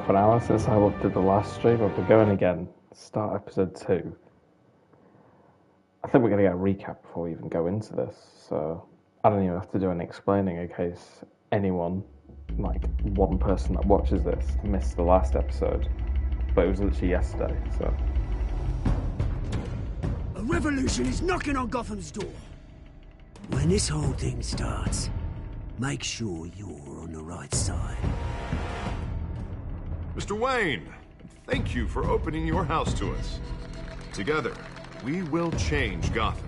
half an hour since I looked at the last stream. I'll be going again. Start episode 2. I think we're going to get a recap before we even go into this. So I don't even have to do any explaining in case anyone, like one person that watches this, missed the last episode. But it was literally yesterday, so. A revolution is knocking on Gotham's door. When this whole thing starts, make sure you're on the right side. Mr. Wayne, thank you for opening your house to us. Together, we will change Gotham.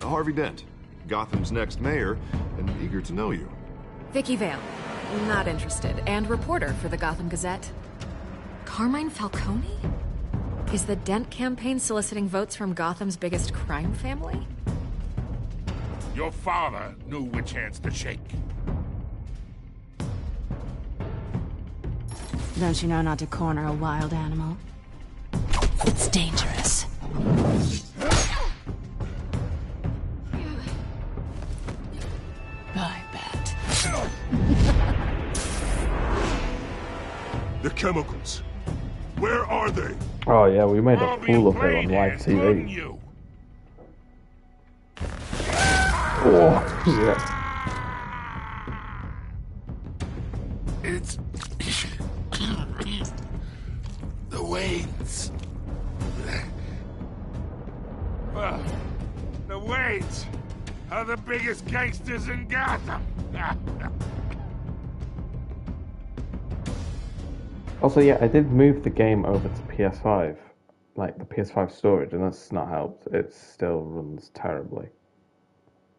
Harvey Dent, Gotham's next mayor, and eager to know you. Vicky Vale, not interested, and reporter for the Gotham Gazette. Carmine Falcone? Is the Dent campaign soliciting votes from Gotham's biggest crime family? Your father knew which hands to shake. Don't you know not to corner a wild animal? It's dangerous. I bet. The chemicals. Where are they? Oh yeah, we made a I'll be fool of him on playing live hands on TV. you. Oh, yeah. It's the Waynes. The Waynes are the biggest gangsters in Gotham. Also, yeah, I did move the game over to PS5, like the PS5 storage, and that's not helped. It still runs terribly.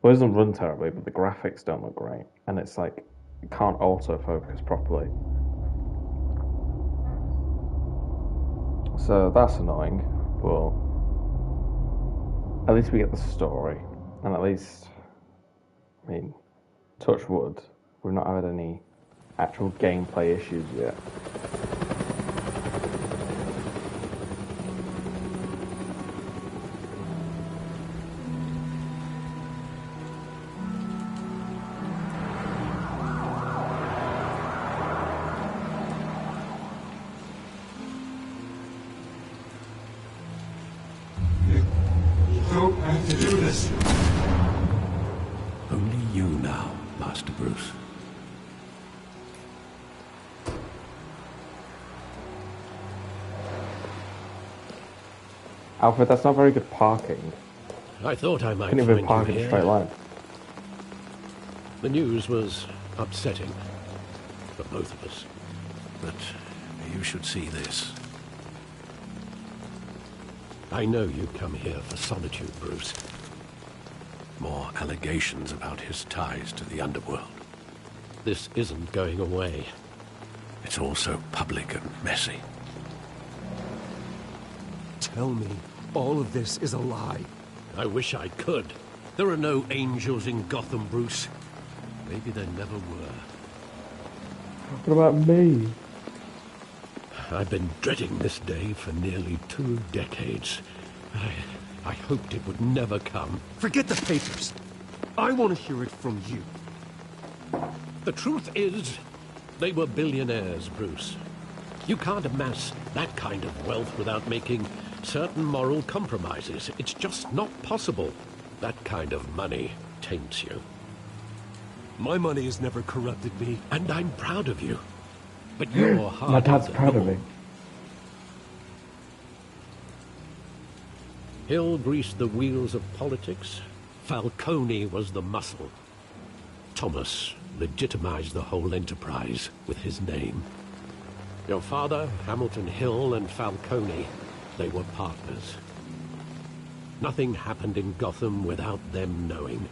Well, it doesn't run terribly, but the graphics don't look great, and it's like it can't autofocus properly. So that's annoying, but at least we get the story, and at least, I mean, touch wood, we've not had any actual gameplay issues yet. Don't have to do this. Only you now, Master Bruce. Alfred, that's not very good parking. I thought I might Couldn't even find park you in a here. straight line. The news was upsetting for both of us. But you should see this. I know you come here for solitude, Bruce. More allegations about his ties to the underworld. This isn't going away. It's all so public and messy. Tell me, all of this is a lie. I wish I could. There are no angels in Gotham, Bruce. Maybe there never were. What about me? I've been dreading this day for nearly 2 decades. I hoped it would never come. Forget the papers. I want to hear it from you. The truth is, they were billionaires, Bruce. You can't amass that kind of wealth without making certain moral compromises. It's just not possible. That kind of money taints you. My money has never corrupted me. And I'm proud of you. But your heart My dad's is proud of law. me. Hill greased the wheels of politics. Falcone was the muscle. Thomas legitimized the whole enterprise with his name. Your father, Hamilton Hill, and Falcone, they were partners. Nothing happened in Gotham without them knowing.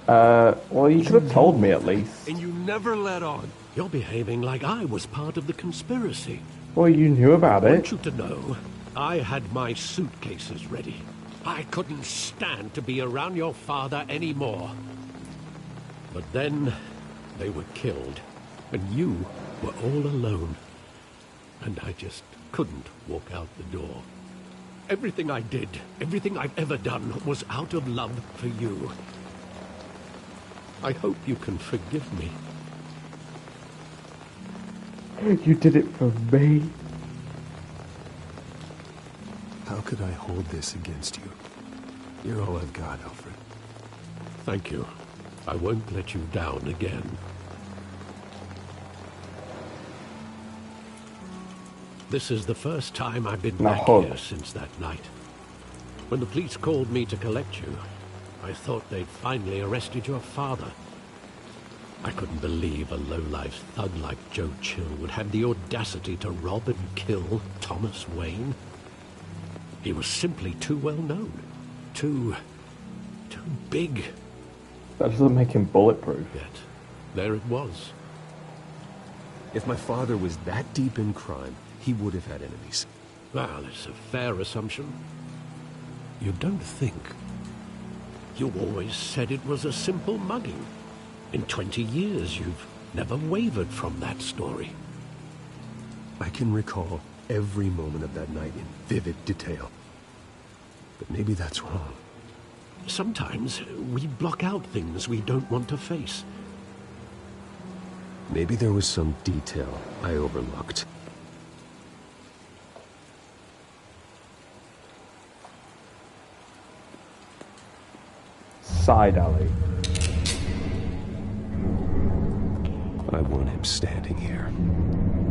Well, you could have told me at least. And you never let on. You're behaving like I was part of the conspiracy. Well, you knew about I it. want you to know, I had my suitcases ready. I couldn't stand to be around your father anymore. But then, they were killed, and you were all alone. And I just couldn't walk out the door. Everything I did, everything I've ever done, was out of love for you. I hope you can forgive me. You did it for me. How could I hold this against you? You're all I've got, Alfred. Thank you. I won't let you down again. This is the first time I've been back here since that night. When the police called me to collect you, I thought they'd finally arrested your father. I couldn't believe a low-life thug like Joe Chill would have the audacity to rob and kill Thomas Wayne. He was simply too well known. Too big. That doesn't make him bulletproof. Yet, there it was. If my father was that deep in crime, he would have had enemies. Well, it's a fair assumption. You don't think. You always said it was a simple mugging. In 20 years, you've never wavered from that story. I can recall every moment of that night in vivid detail. But maybe that's wrong. Sometimes we block out things we don't want to face. Maybe there was some detail I overlooked. Side alley. I want him standing here,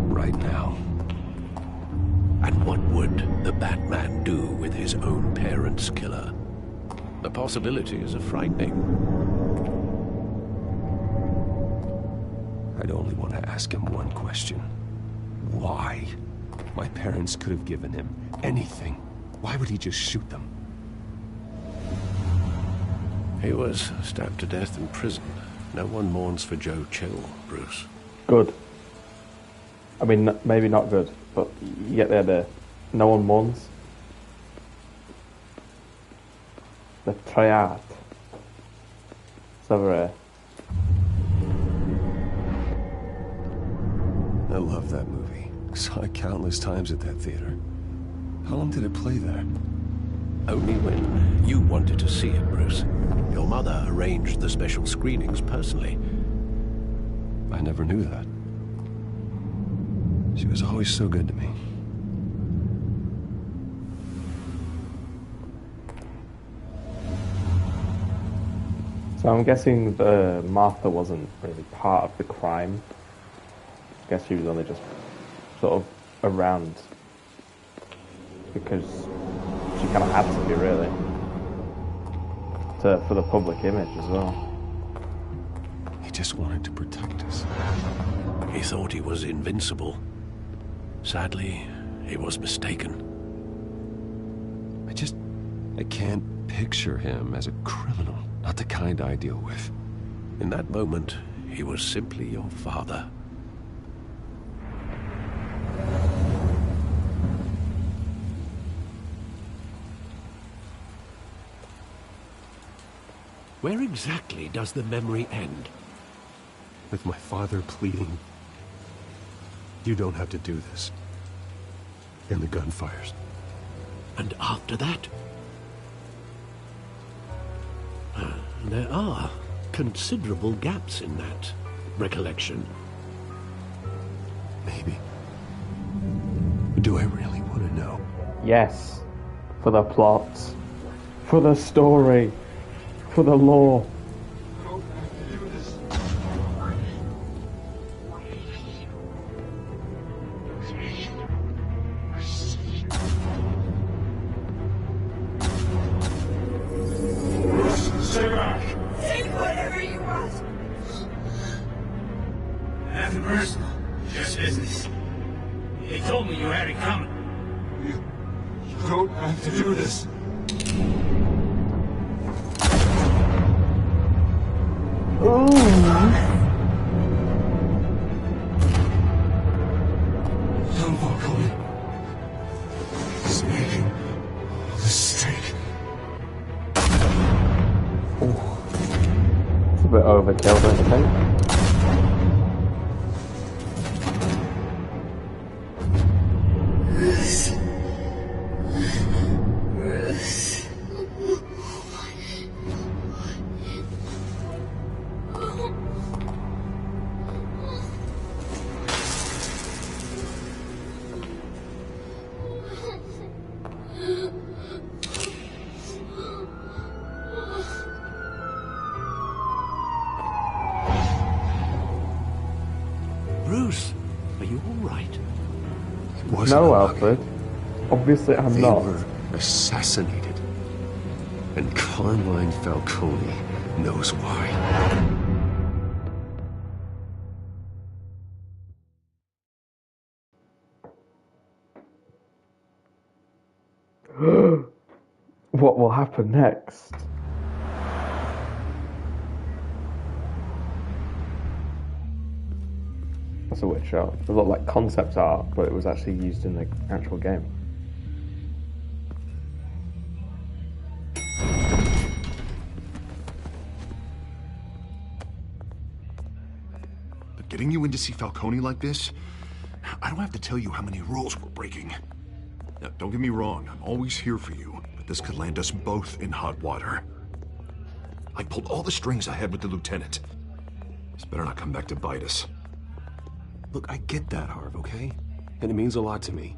right now. And what would the Batman do with his own parents' killer? The possibilities are frightening. I'd only want to ask him one question. Why? My parents could have given him anything. Why would he just shoot them? He was stabbed to death in prison. No one mourns for Joe Chill, Bruce. Good. I mean, maybe not good, but you get the idea. No one mourns. The triad. It's over here. I love that movie. Saw it countless times at that theater. How long did it play there? Only when you wanted to see it, Bruce. Your mother arranged the special screenings personally. I never knew that. She was always so good to me. So I'm guessing Martha wasn't really part of the crime. I guess she was only just sort of around because she kind of had to be, really, for the public image as well. He just wanted to protect us. He thought he was invincible. Sadly, he was mistaken. I can't picture him as a criminal. Not the kind I deal with. In that moment, he was simply your father. Where exactly does the memory end? With my father pleading, "You don't have to do this." And the gun fires. And after that? There are considerable gaps in that recollection. Maybe. Do I really want to know? Yes. For the plot. For the story. For the lore. Stay back! Take whatever you want. Nothing personal, just business. They told me you had it coming. You don't have to do this. Don't walk away. He's making a mistake. It's a bit overkill, don't you think? Bruce, are you all right? No, Alfred. Obviously, I'm They not. were assassinated. And Carmine Falcone knows why. What will happen next? That's a weird shot. It looked like concept art, but it was actually used in the actual game. But getting you in to see Falcone like this, I don't have to tell you how many rules we're breaking. Now, don't get me wrong, I'm always here for you, but this could land us both in hot water. I pulled all the strings I had with the lieutenant. This better not come back to bite us. Look, I get that, Harv, okay? And it means a lot to me.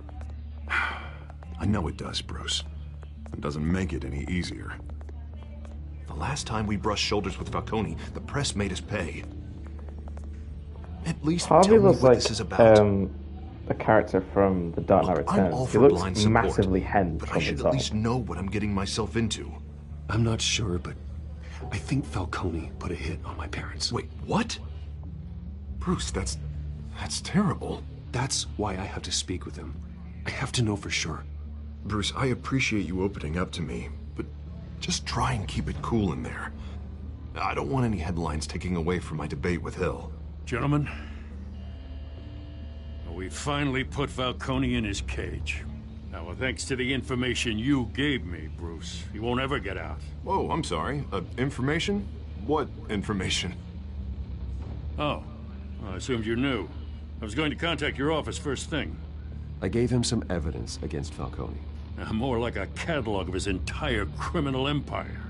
I know it does, Bruce. It doesn't make it any easier. The last time we brushed shoulders with Falcone, the press made us pay. At least Harvey tell me looks what like this is about. a character from The Dark Knight Look, I'm Returns. all He for looks blind support, massively hench but on I the should at top. least know what I'm getting myself into. I'm not sure, but I think Falcone put a hit on my parents. Wait, what? Bruce, that's terrible. That's why I have to speak with him. I have to know for sure. Bruce, I appreciate you opening up to me, but just try and keep it cool in there. I don't want any headlines taking away from my debate with Hill. Gentlemen, we finally put Falcone in his cage. Now, thanks to the information you gave me, Bruce, he won't ever get out. Whoa, I'm sorry. Information? What information? Oh, I assumed you knew. I was going to contact your office first thing. I gave him some evidence against Falcone. More like a catalog of his entire criminal empire.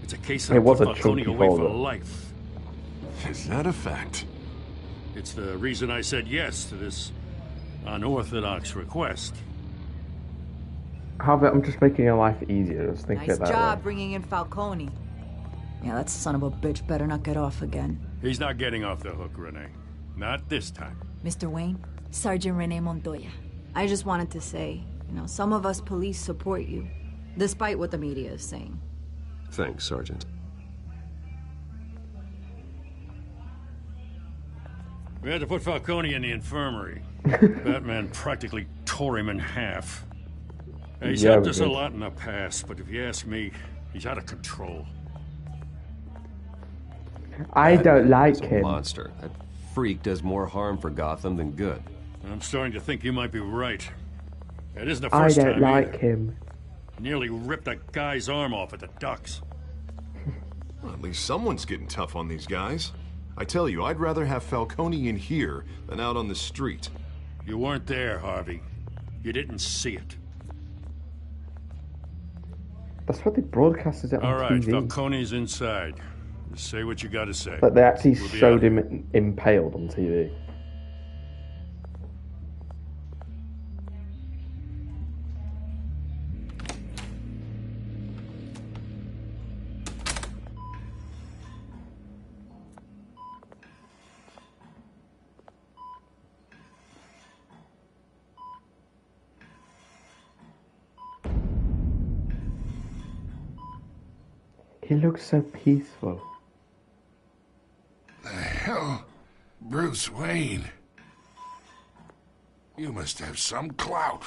It's a case It that was put a Falcone chunky away for folder. life. Is that a fact? It's the reason I said yes to this unorthodox request. Harvey, I'm just making your life easier. Just think of Nice it that job way. bringing in Falcone. Yeah, that son of a bitch better not get off again. He's not getting off the hook, Renee. Not this time. Mr. Wayne, Sergeant Rene Montoya. I just wanted to say, some of us police support you, despite what the media is saying. Thanks, Sergeant. We had to put Falcone in the infirmary. Batman practically tore him in half. He's Yeah, helped we us a did. lot in the past, but if you ask me, he's out of control. I don't like He's a him. monster. That freak does more harm for Gotham than good. I'm starting to think you might be right. It isn't the I first don't time like either. him. Nearly ripped a guy's arm off at the docks. Well, at least someone's getting tough on these guys. I tell you, I'd rather have Falcone in here than out on the street. You weren't there, Harvey. You didn't see it. That's what they broadcasted it on All right, TV. Falcone's inside. Just say what you gotta say. But they actually We'll be showed out. him impaled on TV. He looks so peaceful. The hell? Bruce Wayne. You must have some clout.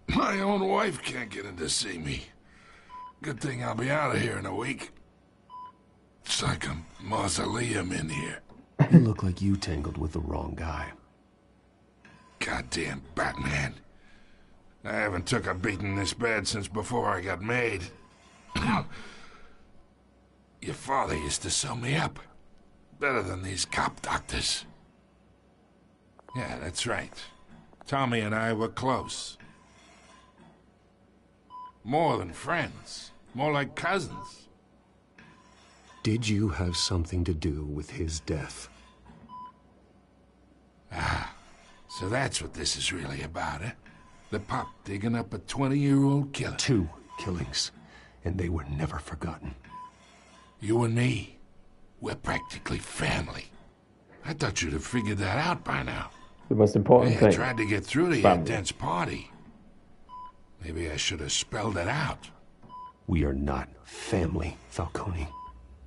My own wife can't get in to see me. Good thing I'll be out of here in a week. It's like a mausoleum in here. You look like you tangled with the wrong guy. Goddamn Batman. I haven't took a beating this bad since before I got made. Your father used to sew me up. Better than these cop doctors. Yeah, that's right. Tommy and I were close. More than friends. More like cousins. Did you have something to do with his death? So that's what this is really about, eh? The pop digging up a 20-year-old killer. 2 killings, and they were never forgotten. You and me, we're practically family. I thought you'd have figured that out by now. The most important I thing. tried to get through to your dense party. Maybe I should have spelled it out. We are not family, Falcone.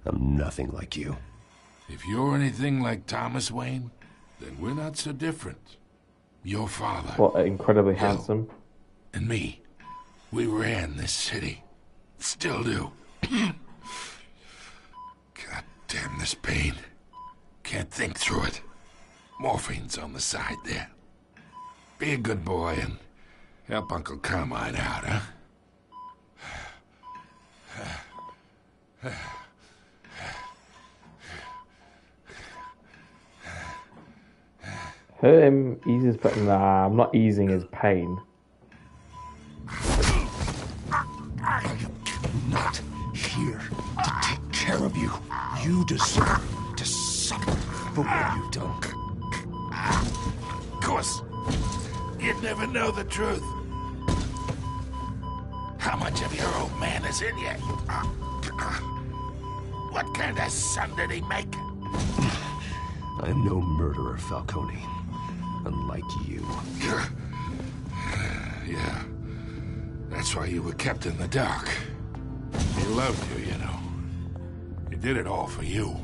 I'm nothing like you. If you're anything like Thomas Wayne, then we're not so different. Your father, What, incredibly handsome. and me, we ran this city. Still do. God damn this pain. Can't think through it. Morphine's on the side there. Be a good boy and help Uncle Carmine out, huh? Hurt him, ease his pain. Nah, I'm not easing his pain. I am not here to take care of you. You deserve to suffer for what you've done. Of course, you'd never know the truth. How much of your old man is in you? What kind of son did he make? I am no murderer, Falcone. Unlike you. Yeah. That's why you were kept in the dark. He loved you, you know. He did it all for you.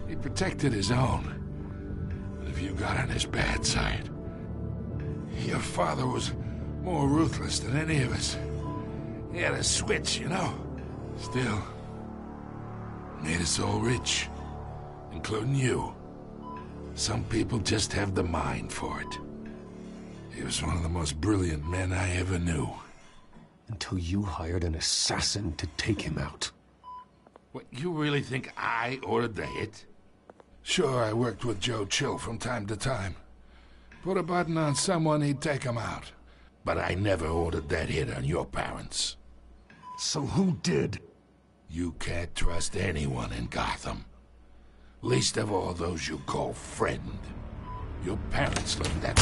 He protected his own. But if you got on his bad side, your father was more ruthless than any of us. He had a switch, you know. Still, made us all rich, including you. Some people just have the mind for it. He was one of the most brilliant men I ever knew. Until you hired an assassin to take him out. What, you really think I ordered the hit? Sure, I worked with Joe Chill from time to time. Put a button on someone, he'd take him out. But I never ordered that hit on your parents. So who did? You can't trust anyone in Gotham. Least of all those you call friend. Your parents left that...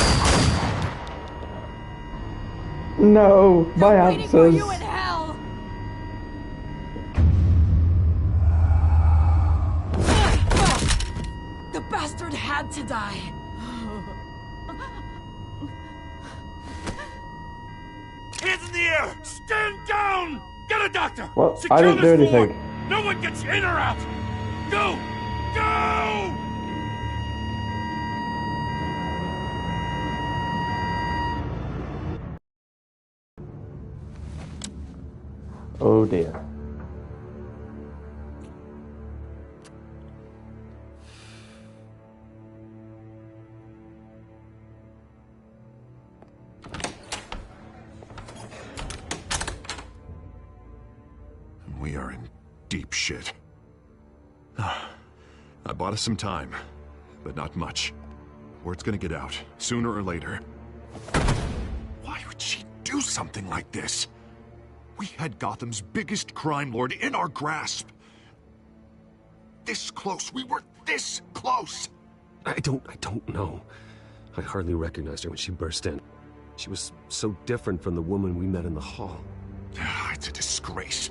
No, my Waiting for answers. you in hell. The bastard had to die. Hands in the air! Stand down! Get a doctor! Well, Secure I didn't do this floor! anything. No one gets in or out! Go! Go! Oh dear. We are in deep shit. I bought us some time, but not much. Word's gonna get out, sooner or later. Why would she do something like this? We had Gotham's biggest crime lord in our grasp. This close. We were this close. I don't know. I hardly recognized her when she burst in. She was so different from the woman we met in the hall. It's a disgrace.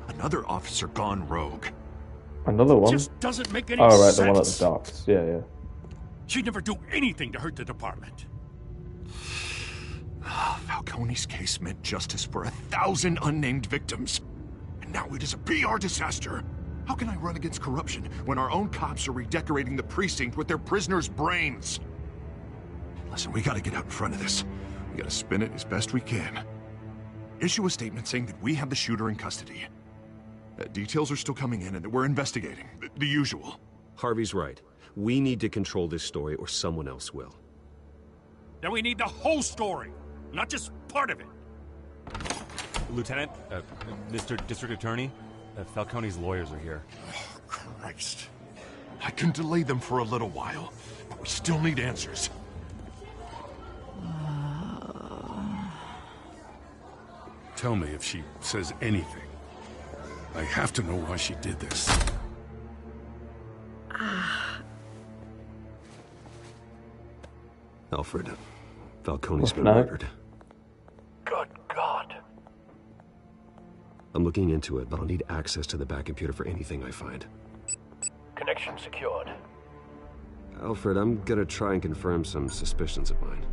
Another officer gone rogue. Another one? Just doesn't make any Oh, right, sense. the one at the docks. Yeah, yeah. She'd never do anything to hurt the department. Falcone's case meant justice for 1,000 unnamed victims. And now it is a PR disaster. How can I run against corruption when our own cops are redecorating the precinct with their prisoners' brains? Listen, we gotta get out in front of this. We gotta spin it as best we can. Issue a statement saying that we have the shooter in custody. Details are still coming in and that we're investigating. The usual. Harvey's right. We need to control this story or someone else will. Then we need the whole story, not just part of it. Lieutenant, Mr. District Attorney, Falcone's lawyers are here. Oh, Christ. I can delay them for a little while, but we still need answers. Tell me if she says anything. I have to know why she did this. Alfred, Falcone's been No. murdered. Good God. I'm looking into it, but I'll need access to the back computer for anything I find. Connection secured. Alfred, I'm gonna try and confirm some suspicions of mine.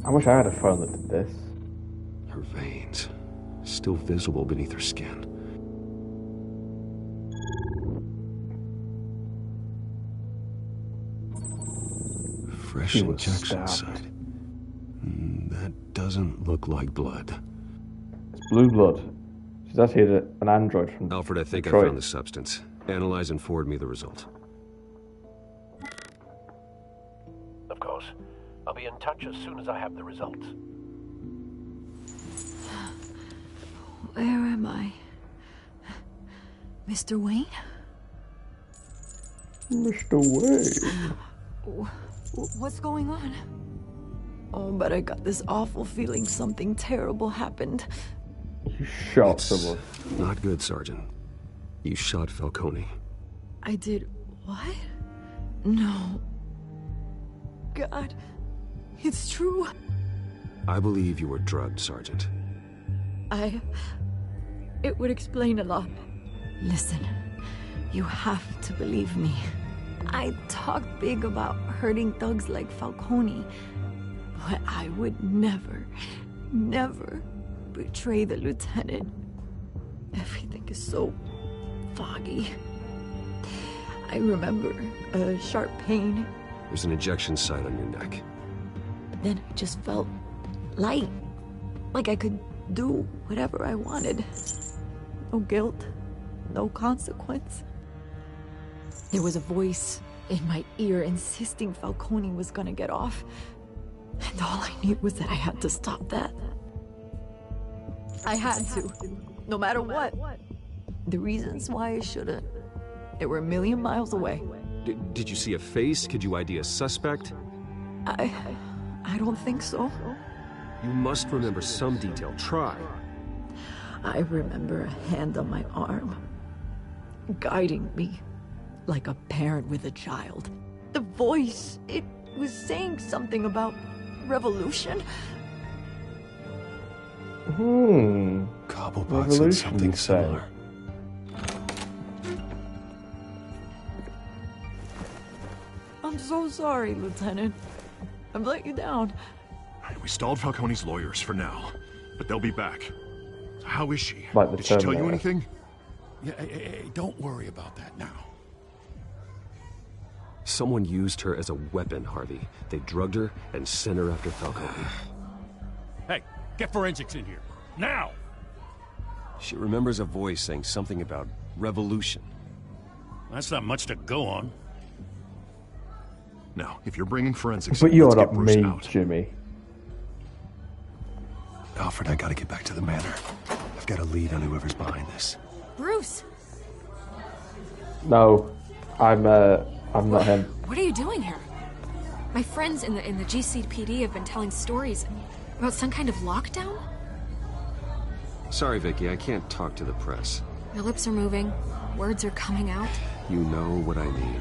I wish I had a phone that did this. Her veins, still visible beneath her skin. Fresh injection site. That doesn't look like blood. It's blue blood. She's actually an android from Alfred, I think Detroit. I found the substance. Analyze and forward me the result. Of course. I'll be in touch as soon as I have the results. Where am I? Mr. Wayne? Mr. Wayne. What's going on? Oh, but I got this awful feeling something terrible happened. You shot someone. Not good, Sergeant. You shot Falcone. I did what? No. God, it's true. I believe you were drugged, Sergeant. It would explain a lot. Listen, you have to believe me. I talked big about hurting thugs like Falcone, but I would never betray the lieutenant. Everything is so foggy. I remember a sharp pain. There's an injection site on your neck. Then I just felt light, like I could do whatever I wanted. No guilt, no consequence. There was a voice in my ear insisting Falcone was gonna get off. And all I knew was that I had to stop that. I had to, no matter what. The reasons why I shouldn't, they were a million miles away. Did you see a face? Could you ID a suspect? I don't think so. You must remember some detail. Try. I remember a hand on my arm, guiding me like a parent with a child. The voice, it was saying something about revolution. Cobblepot said something similar. I'm so sorry, Lieutenant. I've let you down. We stalled Falcone's lawyers for now, but they'll be back. How is she? Like the Did she tell you Terminator. anything? Yeah, hey, don't worry about that now. Someone used her as a weapon, Harvey. They drugged her and sent her after Falcone. Hey, get forensics in here. Now! She remembers a voice saying something about revolution. That's not much to go on. Now, if you're bringing forensics But in, you're let's not get Bruce me, out. Jimmy. Alfred, I gotta get back to the manor. I've got a lead on whoever's behind this. Bruce, No, I'm not him. what are you doing here? My friends in the GCPD have been telling stories about some kind of lockdown. Sorry, Vicky, I can't talk to the press. My lips are moving, words are coming out. You know what I mean.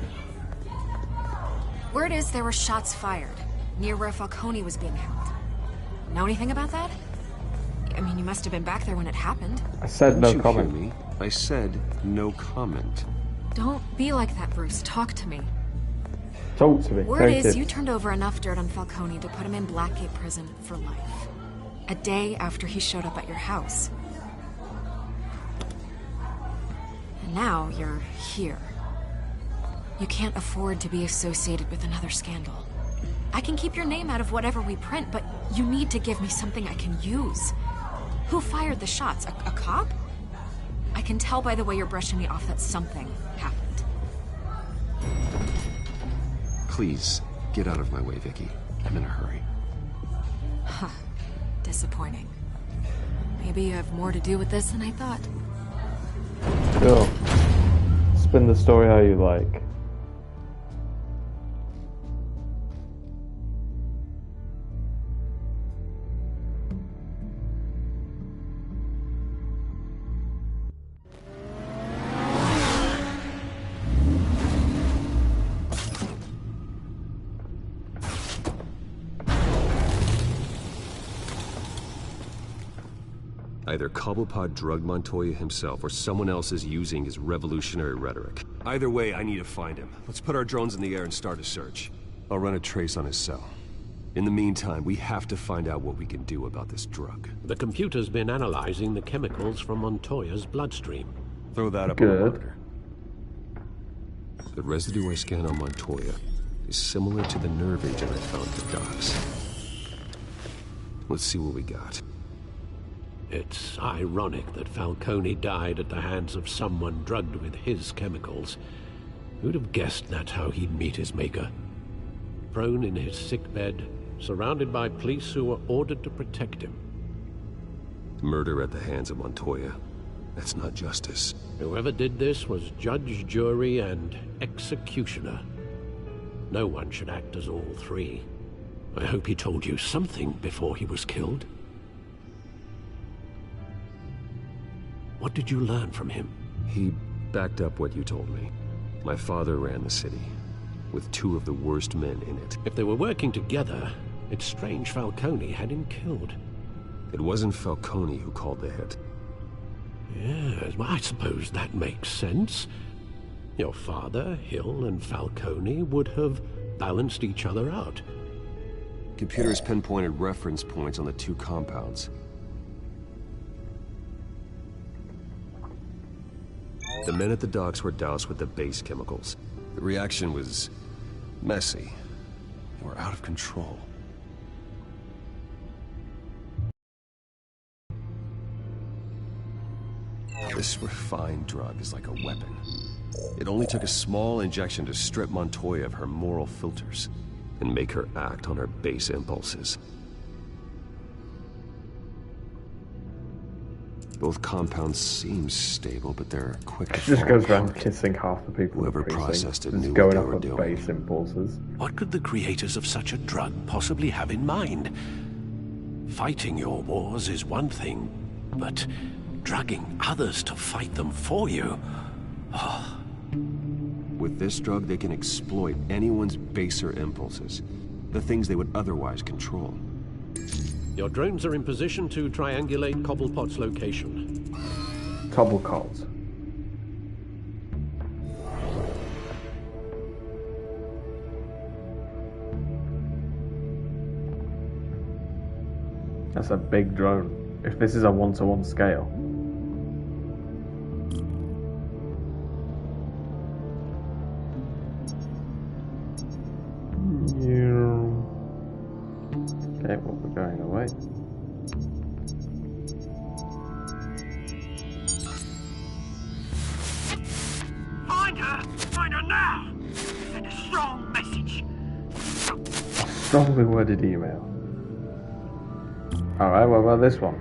Word is there were shots fired near where Falcone was being held. Know anything about that? I mean, you must have been back there when it happened. I said no Didn't you comment. hear me? I said no comment. Don't be like that, Bruce. Talk to me. Talk to me. Word Thank is you. you turned over enough dirt on Falcone to put him in Blackgate Prison for life. A day after he showed up at your house. And now you're here. You can't afford to be associated with another scandal. I can keep your name out of whatever we print, but you need to give me something I can use. Who fired the shots? A cop? I can tell by the way you're brushing me off that something happened. Please, get out of my way, Vicky. I'm in a hurry. Huh. Disappointing. Maybe you have more to do with this than I thought. Sure. Spin the story how you like. Either Cobblepot drugged Montoya himself, or someone else is using his revolutionary rhetoric. Either way, I need to find him. Let's put our drones in the air and start a search. I'll run a trace on his cell. In the meantime, we have to find out what we can do about this drug. The computer's been analyzing the chemicals from Montoya's bloodstream. Throw that up on the monitor. The residue I scanned on Montoya is similar to the nerve agent I found at the docks. Let's see what we got. It's ironic that Falcone died at the hands of someone drugged with his chemicals. Who'd have guessed that's how he'd meet his maker? Prone in his sickbed, surrounded by police who were ordered to protect him. Murder at the hands of Montoya. That's not justice. Whoever did this was judge, jury, and executioner. No one should act as all three. I hope he told you something before he was killed. What did you learn from him? He backed up what you told me. My father ran the city, with two of the worst men in it. If they were working together, it's strange Falcone had him killed. It wasn't Falcone who called the hit. Yes, well, I suppose that makes sense. Your father, Hill, and Falcone would have balanced each other out. Computers pinpointed reference points on the two compounds. The men at the docks were doused with the base chemicals. The reaction was messy. They were out of control. This refined drug is like a weapon. It only took a small injection to strip Montoya of her moral filters and make her act on her base impulses. Both compounds seem stable, but they're quick to It just fall goes apart. around kissing half the people. Whoever in the precinct. processed it It's knew what going they up were with doing. base impulses. What could the creators of such a drug possibly have in mind? Fighting your wars is one thing, but drugging others to fight them for you? Oh. With this drug, they can exploit anyone's baser impulses, the things they would otherwise control. Your drones are in position to triangulate Cobblepot's location. Cobblepot. That's a big drone. If this is a 1-to-1 scale. Okay, well, we're going away. Find her! Find her now! Send a strong message. Strongly worded email. Alright, what about this one?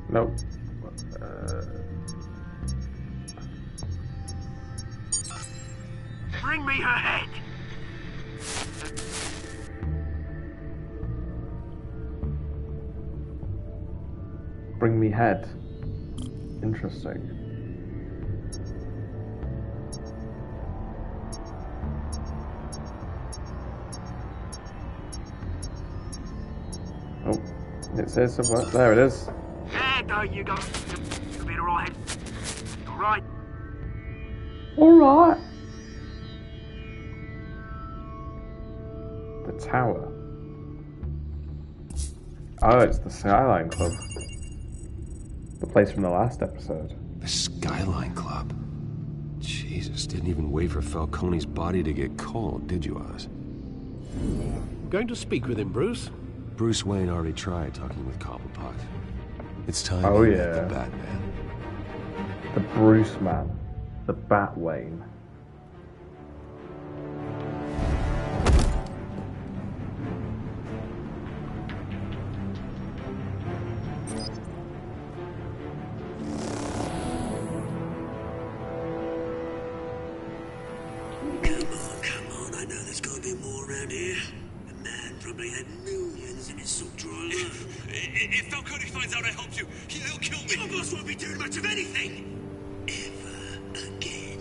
Nope. Bring me her head! Bring me head. Interesting. Oh, it says somewhere. There it is. There you go. You'll be alright. Alright. Alright. The tower. Oh, it's the Skyline Club. The place from the last episode. The Skyline Club? Jesus, didn't even wait for Falcone's body to get cold, did you, Oz? Going to speak with him, Bruce? Bruce Wayne already tried talking with Cobblepot. It's time Oh, he met yeah. the Batman. The Bruce Man. The Batwayne. Come on, I know there's gotta be more around here. The man probably had millions in his salt drawer alone. If Falcone finds out I helped you, he'll kill me. Your boss won't be doing much of anything. Ever again.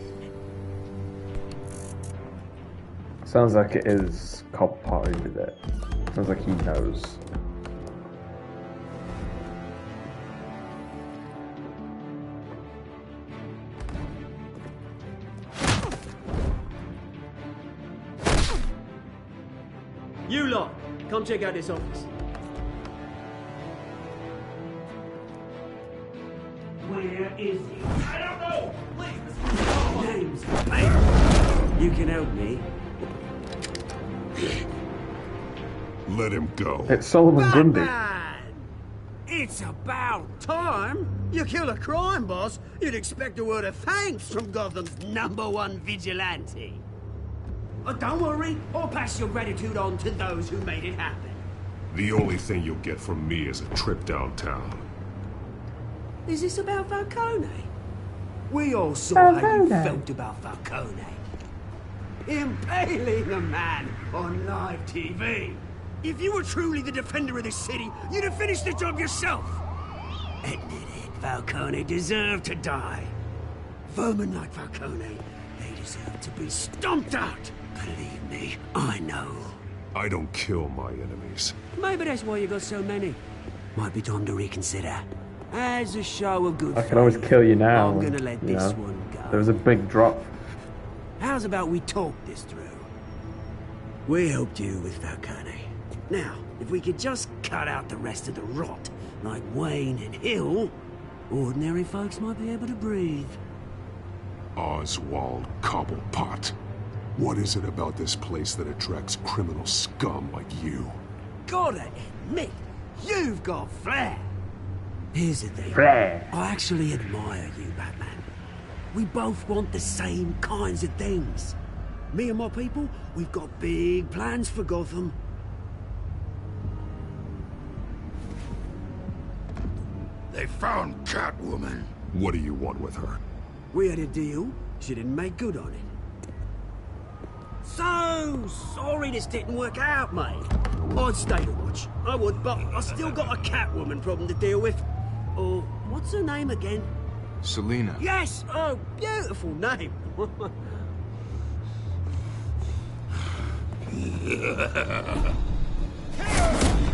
Sounds like it is Cop Party with it. Sounds like he knows. You lot, come check out this office. Where is he? I don't know! Please! Name's paper. You can help me. Let him go. It's Solomon Grundy. Batman! It's about time. You kill a crime boss, you'd expect a word of thanks from Gotham's #1 vigilante. Oh, don't worry, I'll pass your gratitude on to those who made it happen. The only thing you'll get from me is a trip downtown. Is this about Falcone? We all saw how you felt about Falcone. Impaling a man on live TV. If you were truly the defender of this city, you'd have finished the job yourself. Admit it, Falcone deserved to die. Vermin like Falcone, they deserve to be stomped out. Believe me, I know. I don't kill my enemies. Maybe that's why you got so many. Might be time to reconsider. As a show of good I can always kill you now. I'm gonna let this one go. There was a big drop. How's about we talk this through? We helped you with Falcone. Now, if we could just cut out the rest of the rot, like Wayne and Hill, ordinary folks might be able to breathe. Oswald Cobblepot. What is it about this place that attracts criminal scum like you? Gotta admit, you've got flair. Here's the thing. Flair. I actually admire you, Batman. We both want the same kinds of things. Me and my people, we've got big plans for Gotham. They found Catwoman. What do you want with her? We had a deal. She didn't make good on it. So sorry this didn't work out, mate. I'd stay to watch. I would, but I still got a Catwoman problem to deal with. Oh, what's her name again? Selina. Yes! Oh, beautiful name.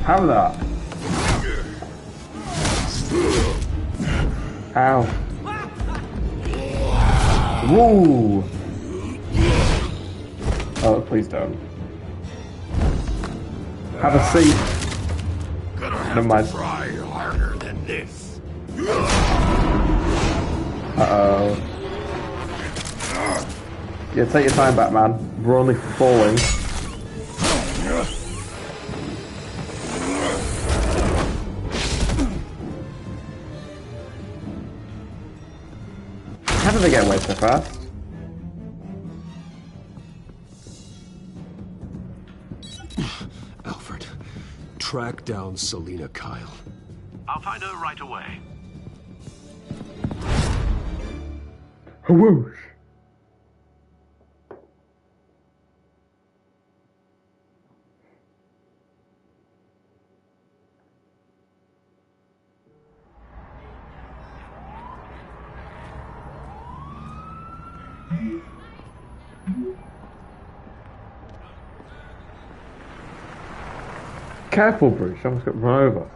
How that? Ow. Woo! Oh, please don't. Have a seat. Gonna have Never mind. to try harder than this. Uh-oh. Yeah, take your time, Batman. We're only falling. How did they get away so fast? Alfred, track down Selina Kyle. I'll find her right away. Whoosh! Careful, Bruce. I almost got run over.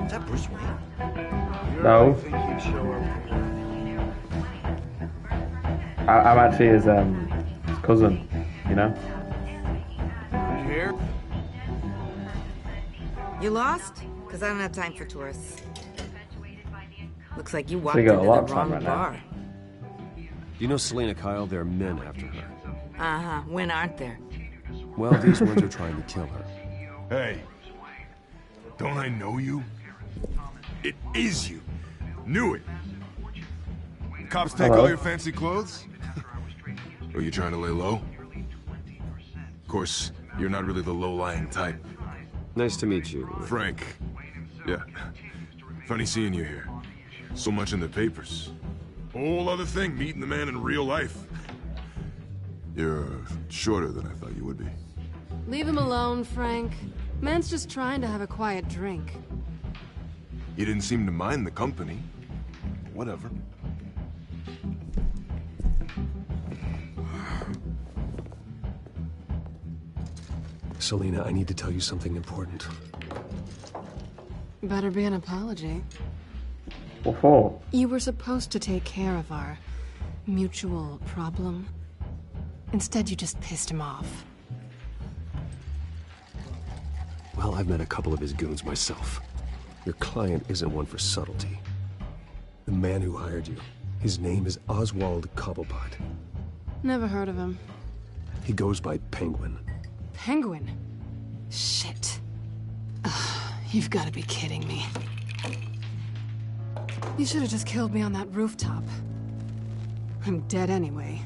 Is that Bruce Wayne? No. I'm actually his cousin, you know? You here? You lost? Because I don't have time for tourists. Looks like you So walked you got a into lot the of time wrong right now. bar. You know Selina Kyle? There are men after her. Uh-huh. When aren't there? Well, these ones are trying to kill her. Hey, don't I know you? It is you. Knew it. Cops take all your fancy clothes? Are you trying to lay low? Of course, you're not really the low-lying type. Nice to meet you. Frank. Yeah. Funny seeing you here. So much in the papers. Whole other thing, meeting the man in real life. You're shorter than I thought you would be. Leave him alone, Frank. Man's just trying to have a quiet drink. You didn't seem to mind the company. Whatever. Selina, I need to tell you something important. Better be an apology. What for? You were supposed to take care of our mutual problem. Instead, you just pissed him off. Well, I've met a couple of his goons myself. Your client isn't one for subtlety. The man who hired you, his name is Oswald Cobblepot. Never heard of him. He goes by Penguin. Penguin? Shit. Ugh, you've got to be kidding me. You should have just killed me on that rooftop. I'm dead anyway.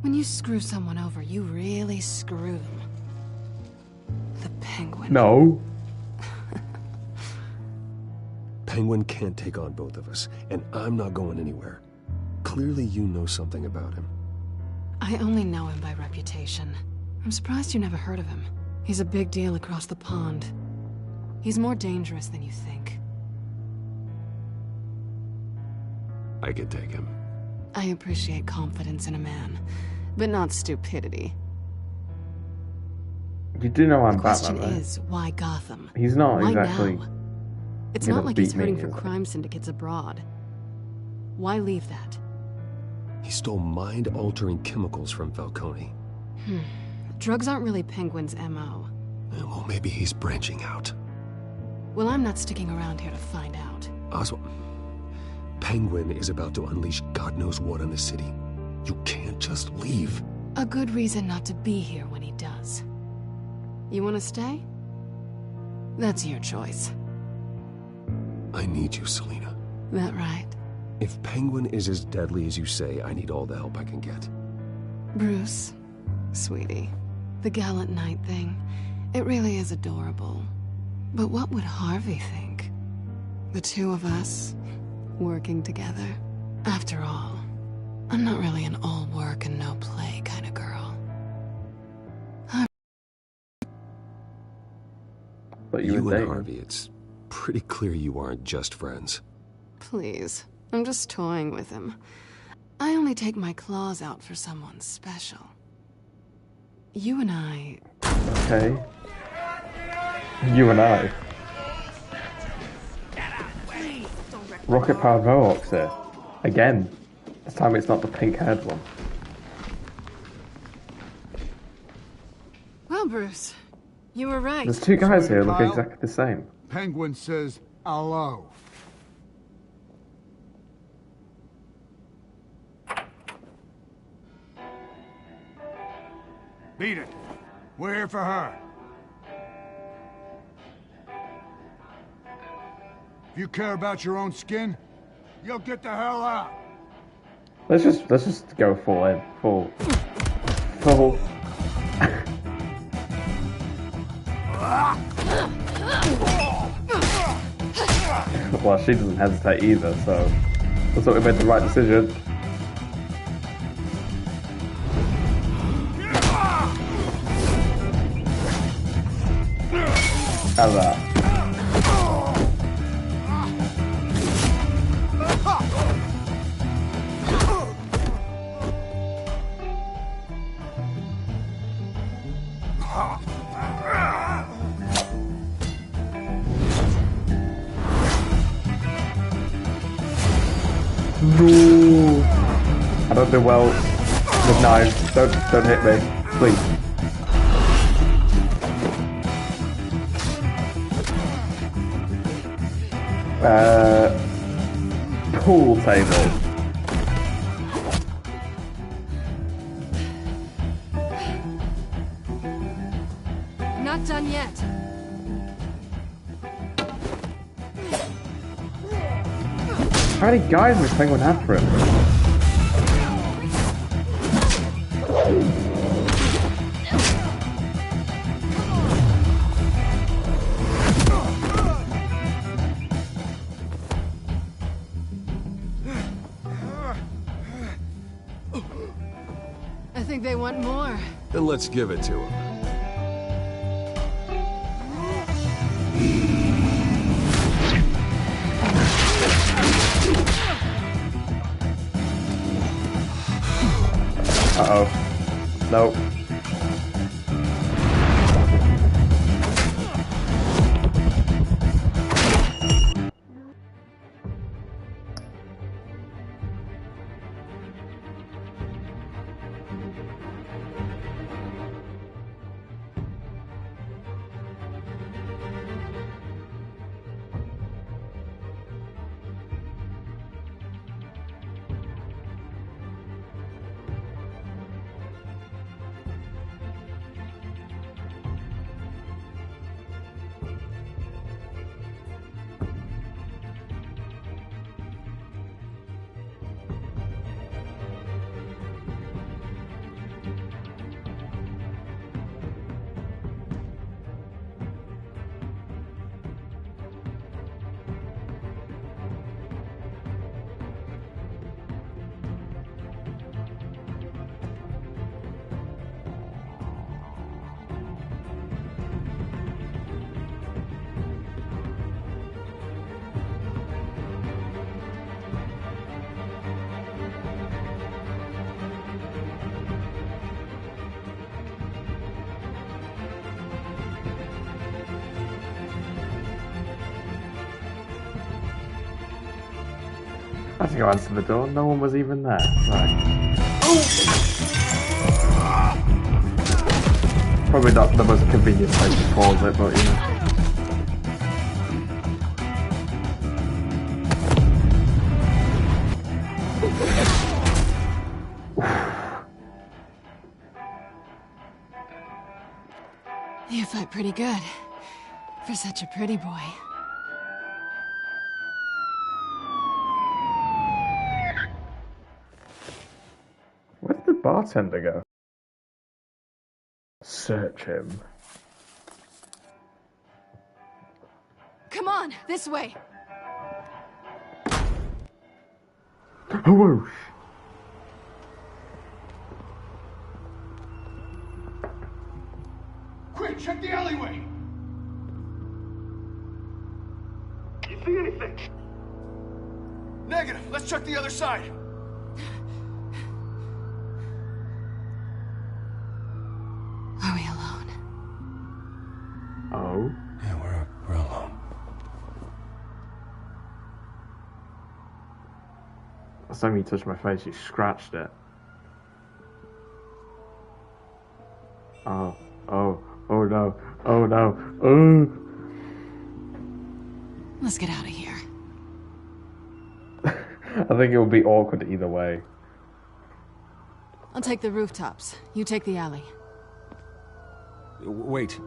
When you screw someone over, you really screw them. The Penguin. No. Penguin can't take on both of us, and I'm not going anywhere. Clearly you know something about him. I only know him by reputation. I'm surprised you never heard of him. He's a big deal across the pond. He's more dangerous than you think. I could take him. I appreciate confidence in a man, but not stupidity. You do know I'm The question Batman, is, why Gotham? He's not Why exactly. now? It's gonna not like he's beat me, hurting for is it? crime syndicates abroad. Why leave that? He stole mind-altering chemicals from Falcone. Drugs aren't really Penguin's MO. Well, maybe he's branching out. Well, I'm not sticking around here to find out. Oswald, Penguin is about to unleash God knows what on the city. You can't just leave. A good reason not to be here when he does. You want to stay? That's your choice. I need you, Selina. That right? If Penguin is as deadly as you say, I need all the help I can get. Bruce, sweetie, the gallant knight thing, it really is adorable. But what would Harvey think? The two of us, working together. After all, I'm not really an all work and no play kind of girl. But you were and dating. Harvey, it's pretty clear you aren't just friends. Please, I'm just toying with him. I only take my claws out for someone special. You and I... Okay. You and I. Rocket-powered Mohawks here. Again. This time it's not the pink-haired one. Well, Bruce, you were right. There's two guys here who look Kyle. exactly the same. Penguin says hello. Beat it. We're here for her. If you care about your own skin, you'll get the hell out. Let's just go full in. Full. Well, she doesn't hesitate either, so looks like we made the right decision. How's that? No. I don't do well with knives. Don't hit me, please. Pool table. Not done yet. How many guys does Penguin have for him? more. Then let's give it to him. Uh-oh. Nope. I had to go answer the door. No one was even there. Right. Probably not the most convenient place to pause it, but you know. You fight pretty good. For such a pretty boy. Where did the bartender go? Search him. Come on, this way. Whoosh. Quick, check the alleyway! You see anything? Negative. Let's check the other side. Are we alone? Oh? Yeah, we're alone. Last time you touched my face, you scratched it. Oh. Oh. Oh no. Oh no. Oh! Let's get out of here. I think it would be awkward either way. I'll take the rooftops. You take the alley. Wait.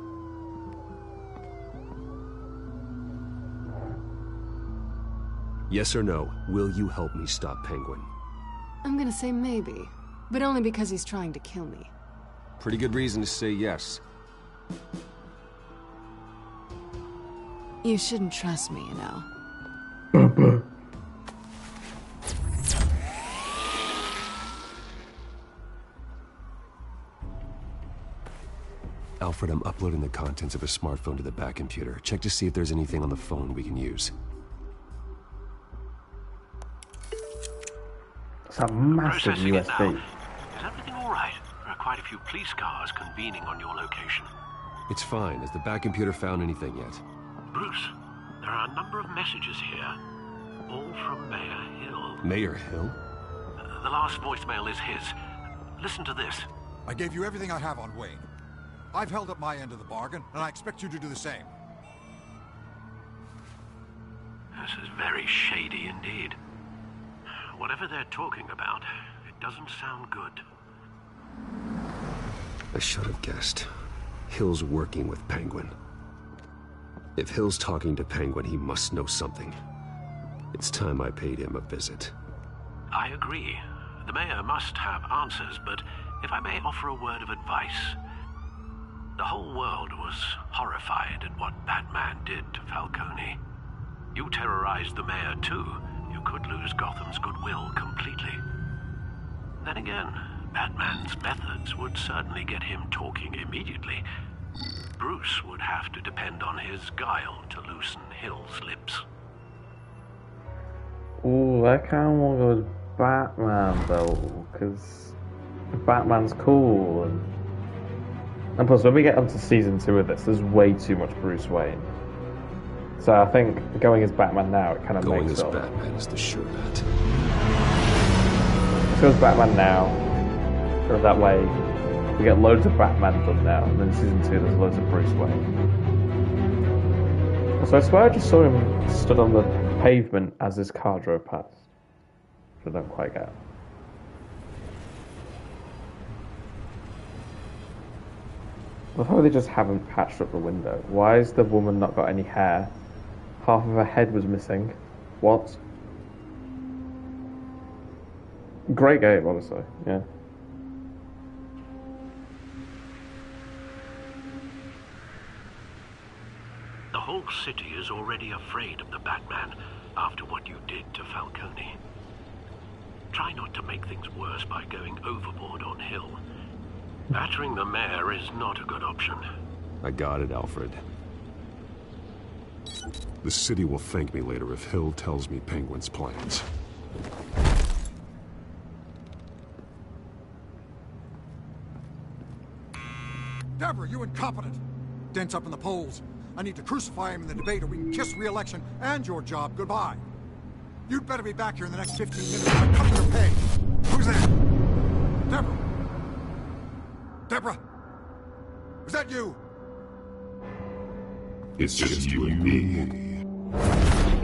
Yes or no, will you help me stop Penguin? I'm gonna say maybe, but only because he's trying to kill me. Pretty good reason to say yes. You shouldn't trust me, you know. Alfred, I'm uploading the contents of a smartphone to the back computer. Check to see if there's anything on the phone we can use. It's a massive Processing it USB. now. Is everything all right? There are quite a few police cars convening on your location. It's fine. Has the back computer found anything yet? Bruce, there are a number of messages here, all from Mayor Hill. Mayor Hill? The last voicemail is his. Listen to this. I gave you everything I have on Wayne. I've held up my end of the bargain, and I expect you to do the same. This is very shady indeed. Whatever they're talking about, it doesn't sound good. I should have guessed. Hill's working with Penguin. If Hill's talking to Penguin, he must know something. It's time I paid him a visit. I agree. The mayor must have answers, but if I may offer a word of advice. The whole world was horrified at what Batman did to Falcone. You terrorized the mayor too. You could lose Gotham's goodwill completely. Then again, Batman's methods would certainly get him talking immediately. Bruce would have to depend on his guile to loosen Hill's lips. Ooh, I kind of want to go with Batman though, because Batman's cool, and plus when we get onto season 2 of this, there's way too much Bruce Wayne. So I think going as Batman now, it kind of Going makes as up. Batman is the sure bet. Let's go as Batman now, so that way we get loads of Batman done now, and then season 2 there's loads of Bruce Wayne. So I swear I just saw him stood on the pavement as his car drove past, which I don't quite get. I love how they just haven't patched up the window. Why has the woman not got any hair? Half of her head was missing. What? Great game, honestly. Yeah. The whole city is already afraid of the Batman after what you did to Falcone. Try not to make things worse by going overboard on Hill. Battering the mayor is not a good option. I got it, Alfred. The city will thank me later if Hill tells me Penguin's plans. Deborah, you incompetent! Dent's up in the polls. I need to crucify him in the debate or we can kiss re-election and your job goodbye. You'd better be back here in the next 15 minutes or I'm cutting your pay. Who's there? Deborah! Deborah! Is that you? It's just you and me,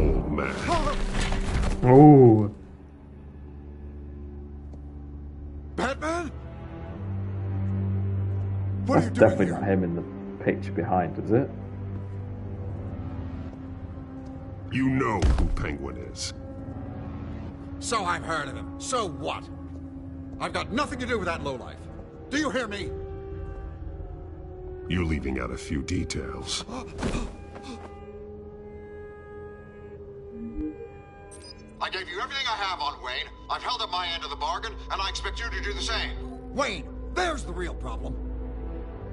old man. Ooh. Batman? What are That's you doing definitely here? not him in the picture behind, is it? You know who Penguin is. So I've heard of him. So what? I've got nothing to do with that lowlife. Do you hear me? You're leaving out a few details. I gave you everything I have on Wayne. I've held up my end of the bargain, and I expect you to do the same. Wayne, there's the real problem.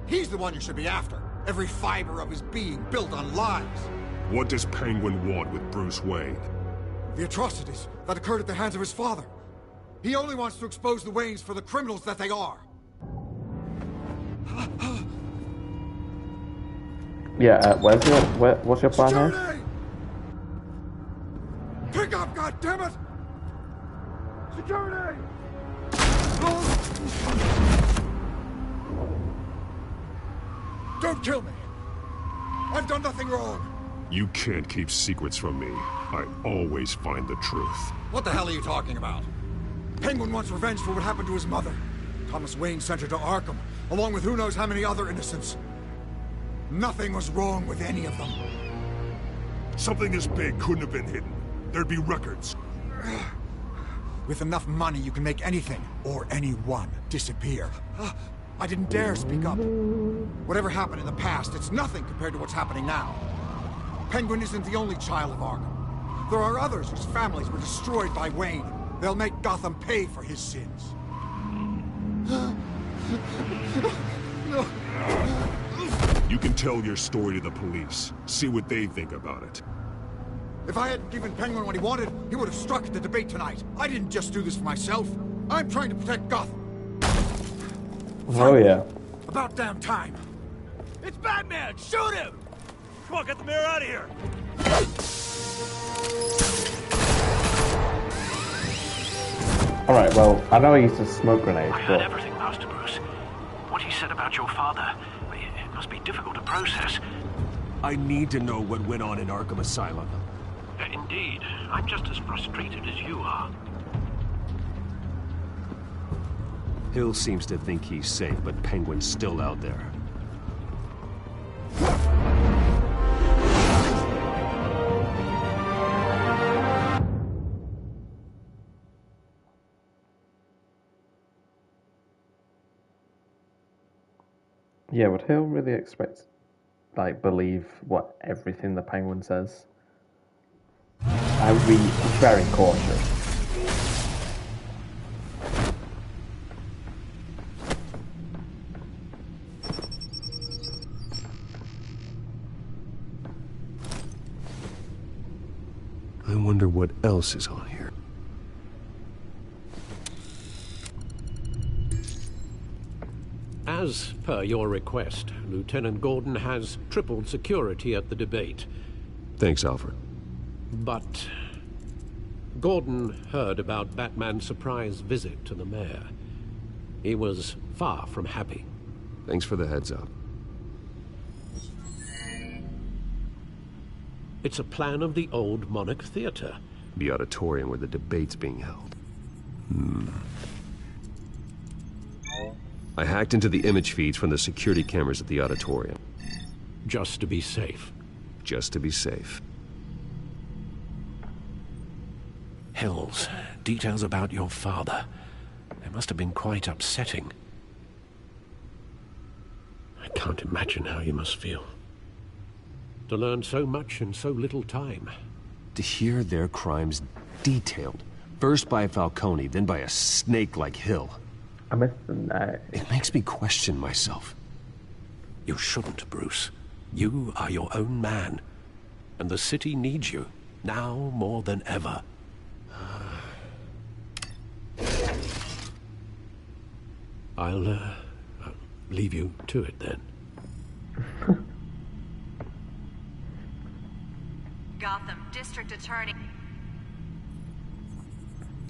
He's the one you should be after. Every fiber of his being built on lies. What does Penguin want with Bruce Wayne? The atrocities that occurred at the hands of his father. He only wants to expose the Waynes for the criminals that they are. Yeah, what's your plan here? Security! Pick up, goddammit! Security! Don't kill me! I've done nothing wrong! You can't keep secrets from me. I always find the truth. What the hell are you talking about? Penguin wants revenge for what happened to his mother. Thomas Wayne sent her to Arkham, along with who knows how many other innocents. Nothing was wrong with any of them. Something this big couldn't have been hidden. There'd be records. With enough money, you can make anything, or anyone, disappear. I didn't dare speak up. Whatever happened in the past, it's nothing compared to what's happening now. Penguin isn't the only child of Arkham. There are others whose families were destroyed by Wayne. They'll make Gotham pay for his sins. You can tell your story to the police. See what they think about it. If I hadn't given Penguin what he wanted, he would have struck at the debate tonight. I didn't just do this for myself. I'm trying to protect Gotham. Oh yeah. About damn time. It's Batman! Shoot him! Come on, get the mayor out of here! Alright, well, I know I used to smoke grenades, I heard but everything, Master Bruce. What he said about your father, it must be difficult to process. I need to know what went on in Arkham Asylum. Indeed, I'm just as frustrated as you are. Hill seems to think he's safe, but Penguin's still out there. yeah, would Hill really believe what everything the Penguin says? I would be very cautious. wonder what else is on here. As per your request, Lieutenant Gordon has tripled security at the debate. Thanks, Alfred. But Gordon heard about Batman's surprise visit to the mayor. He was far from happy. Thanks for the heads up. It's a plan of the old Monarch Theater. The auditorium where the debate's being held. I hacked into the image feeds from the security cameras at the auditorium. Just to be safe. Just to be safe. Hills, details about your father. They must have been quite upsetting. I can't imagine how you must feel. To learn so much in so little time. To hear their crimes detailed. First by Falcone, then by a snake like Hill. I missed the night. It makes me question myself. You shouldn't, Bruce. You are your own man. And the city needs you, now more than ever. I'll leave you to it then. Gotham District Attorney.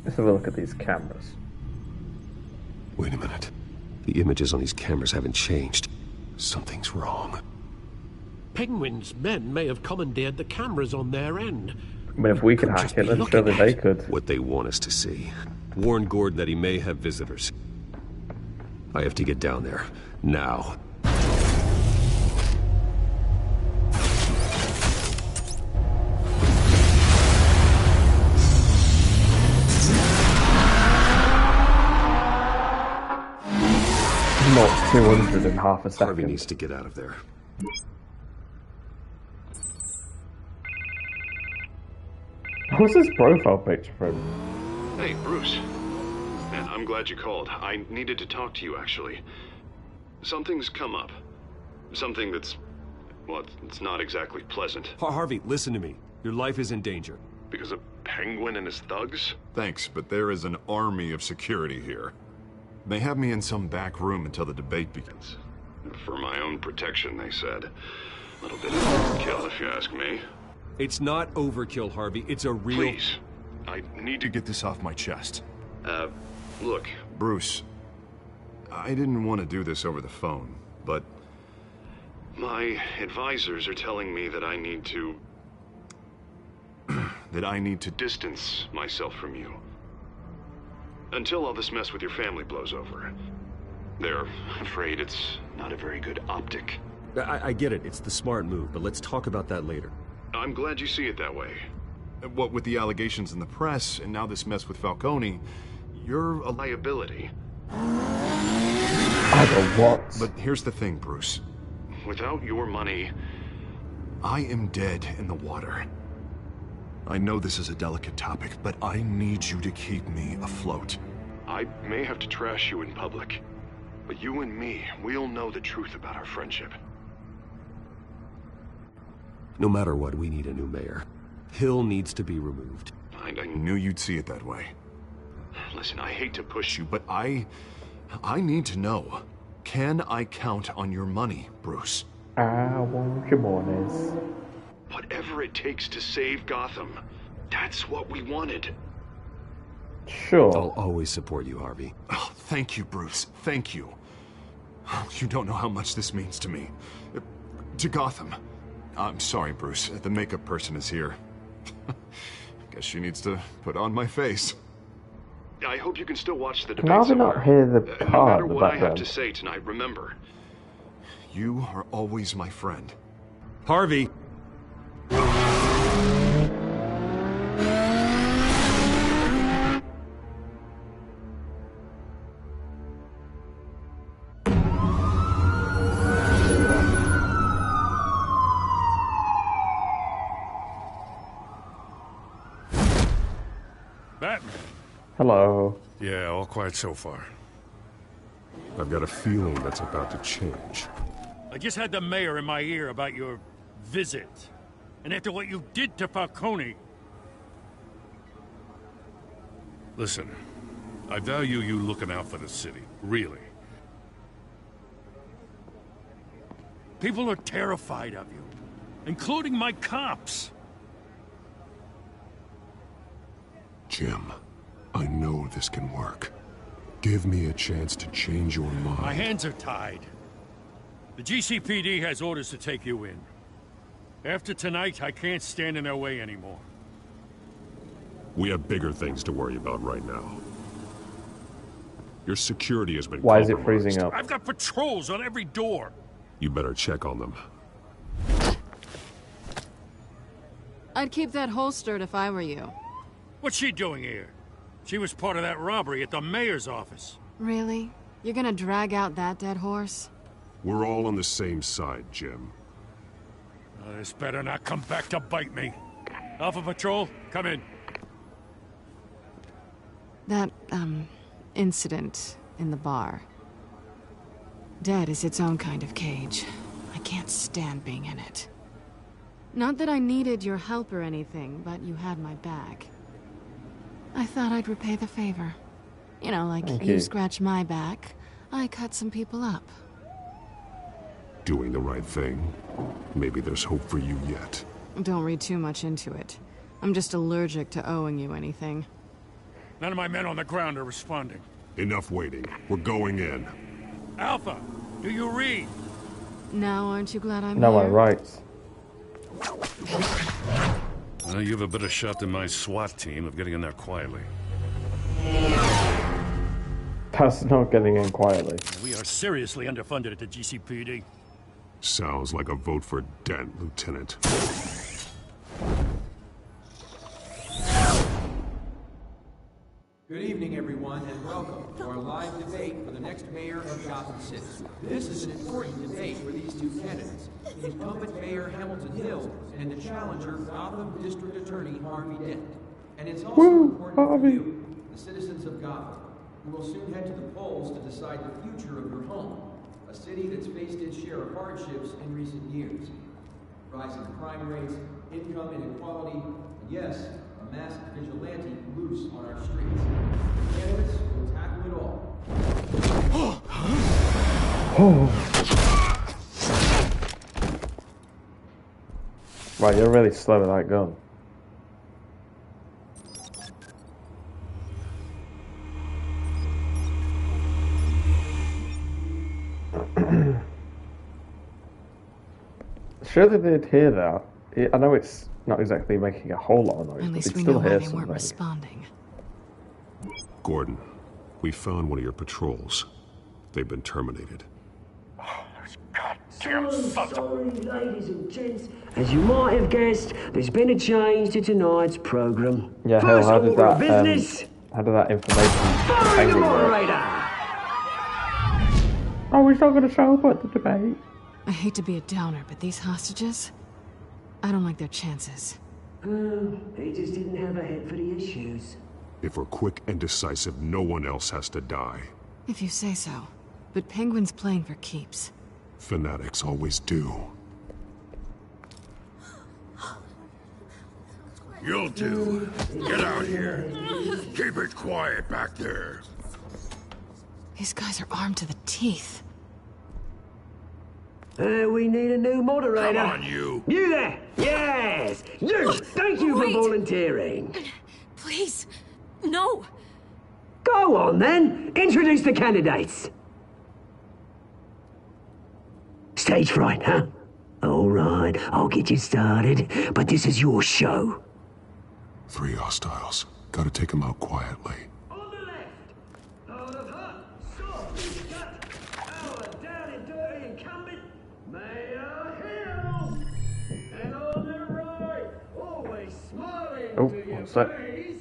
Let's have a look at these cameras. Wait a minute. The images on these cameras haven't changed. Something's wrong. Penguin's men may have commandeered the cameras on their end. I mean, if we could hack it, then surely they could. What they want us to see. Warn Gordon that he may have visitors. I have to get down there. Now. Not 200 in half a second. Harvey needs to get out of there. What's this profile picture for him? Hey, Bruce. Man, I'm glad you called. I needed to talk to you, actually. Something's come up. Something that's... well, it's not exactly pleasant. Harvey, listen to me. Your life is in danger. Because of Penguin and his thugs? Thanks, but there is an army of security here. They have me in some back room until the debate begins. For my own protection, they said. A little bit of overkill, if you ask me. It's not overkill, Harvey. It's a real... Please. I need to get this off my chest. Look. Bruce, I didn't want to do this over the phone, but... my advisors are telling me that I need to... that I need to distance myself from you. Until all this mess with your family blows over. They're afraid it's not a very good optic. I get it. It's the smart move, but let's talk about that later. I'm glad you see it that way. What with the allegations in the press, and now this mess with Falcone, you're a liability. I don't what? But here's the thing, Bruce. Without your money, I am dead in the water. I know this is a delicate topic, but I need you to keep me afloat. I may have to trash you in public, but you and me, we'll know the truth about our friendship. No matter what, we need a new mayor. Hill needs to be removed. I knew you'd see it that way. Listen, I hate to push you, but I need to know. Can I count on your money, Bruce? I want your monies. Whatever it takes to save Gotham. That's what we wanted. Sure. I'll always support you, Harvey. Oh, thank you, Bruce. Thank you. You don't know how much this means to me. To Gotham. I'm sorry, Bruce. The makeup person is here. Guess she needs to put on my face. I hope you can still watch the debate Can I somewhere. not hear the No part matter in the what I have background? to say tonight, remember. You are always my friend. Harvey! Batman. Hello. Yeah, all quiet so far. I've got a feeling that's about to change. I just had the mayor in my ear about your visit. And after what you did to Falcone... Listen, I value you looking out for the city, really. People are terrified of you, including my cops. Jim, I know this can work. Give me a chance to change your mind. My hands are tied. The GCPD has orders to take you in. After tonight, I can't stand in their way anymore. We have bigger things to worry about right now. Your security has been Why is it compromised. freezing up? I've got patrols on every door. You better check on them. I'd keep that holstered if I were you. What's she doing here? She was part of that robbery at the mayor's office. Really? You're gonna drag out that dead horse? We're all on the same side, Jim. This better not come back to bite me. Alpha Patrol, come in. That, incident in the bar. Dead is its own kind of cage. I can't stand being in it. Not that I needed your help or anything, but you had my back. I thought I'd repay the favor. You know, like Thank you you. scratch my back, I cut some people up. Doing the right thing. Maybe there's hope for you yet. Don't read too much into it. I'm just allergic to owing you anything. None of my men on the ground are responding. Enough waiting. We're going in. Alpha, do you read? Now aren't you glad I'm No, here? my rights. Well, you have a better shot than my SWAT team of getting in there quietly. That's not getting in quietly. We are seriously underfunded at the GCPD. Sounds like a vote for Dent, Lieutenant. Good evening, everyone, and welcome to our live debate for the next mayor of Gotham City. This is an important debate for these two candidates, the incumbent Mayor Hamilton Hill and the challenger Gotham District Attorney Harvey Dent. And it's also important for you, the citizens of Gotham, who will soon head to the polls to decide the future of your home, a city that's faced its share of hardships in recent years. Rising crime rates, income inequality, and yes, a masked vigilante loose on our streets. Candidates will tackle it all. Right, you're really slow with that gun. Surely they'd hear that. I know it's not exactly making a whole lot of noise, At but least they'd we still know why hear they something. weren't responding. Gordon, we found one of your patrols. They've been terminated. So sorry, ladies and gents. As you might have guessed, there's been a change to tonight's program. Yeah, hell, First how did order of that, business. how did that information Firing the angle work? moderator. Oh, he's not going to show up at the debate. I hate to be a downer, but these hostages, I don't like their chances. He just didn't have a head for the issues. If we're quick and decisive, no one else has to die. If you say so. But Penguin's playing for keeps. Fanatics always do. You'll do. Get out here. Keep it quiet back there. These guys are armed to the teeth. We need a new moderator. Come on, you. You there! Yes! You! Thank you Wait. for volunteering. Please, no. Go on, then. Introduce the candidates. Stage fright, huh? All right, I'll get you started, but this is your show. 3 hostiles. Gotta take them out quietly. On the left, out of her, softly cut, our down and dirty incumbent, Mayor Hill. And on the right, always smiling Oh, to your what's that? face.